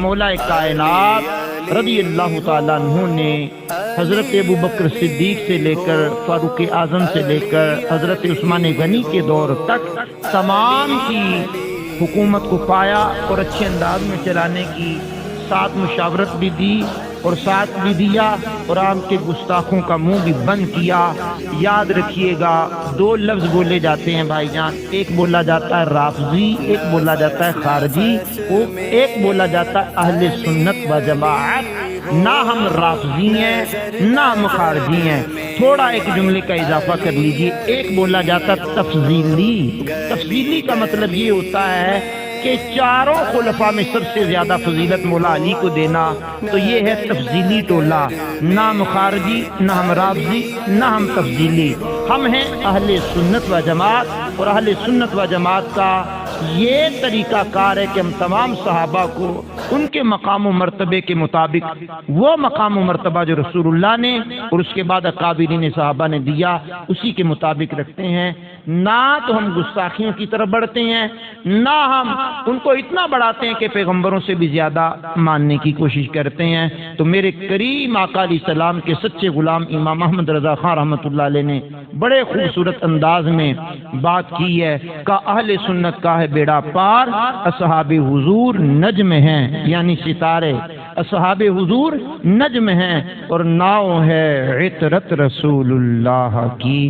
مولا کائنات رضی اللہ تعالیٰ عنہ نے حضرت ابو بکر صدیق سے لے کر فاروق اعظم سے لے کر حضرت عثمان غنی کے دور تک تمام کی حکومت کو پایا اور اچھے انداز میں چلانے کی ساتھ مشاورت بھی دی اور ساتھ بھی دیا اور عام کے گستاخوں کا منہ بھی بند کیا۔ یاد رکھیے گا دو لفظ بولے جاتے ہیں بھائی جان، ایک بولا جاتا ہے رافضی، ایک بولا جاتا ہے خارجی، ایک بولا جاتا ہے اہل سنت و جماعت۔ نہ ہم رافضی ہیں نہ ہم خارجی ہیں۔ تھوڑا ایک جملے کا اضافہ کر لیجئے، ایک بولا جاتا ہے تفضیلی۔ تفضیلی کا مطلب یہ ہوتا ہے کہ چاروں خلفاء میں سب سے زیادہ فضیلت مولا علی کو دینا، تو یہ ہے تفضیلی ٹولہ۔ نہ ہم خارجی نہ ہم رافضی نہ ہم تفضیلی، ہم ہیں اہل سنت و جماعت۔ اور اہل سنت و جماعت کا یہ طریقہ کار ہے کہ ہم تمام صحابہ کو ان کے مقام و مرتبے کے مطابق، وہ مقام و مرتبہ جو رسول اللہ نے اور اس کے بعد اکابرین صحابہ نے دیا، اسی کے مطابق رکھتے ہیں۔ نہ تو ہم گستاخیوں کی طرف بڑھتے ہیں، نہ ہم ان کو اتنا بڑھاتے ہیں کہ پیغمبروں سے بھی زیادہ ماننے کی کوشش کرتے ہیں۔ تو میرے کریم آقا علیہ السلام کے سچے غلام امام احمد رضا خان رحمۃ اللہ علیہ نے بڑے خوبصورت انداز میں بات کی ہے کہ اہل سنت کا ہے بیڑا پار، اصحاب حضور نجم ہیں، یعنی ستارے اصحاب حضور نجم ہیں، اور ناؤ ہے عطرت رسول اللہ کی۔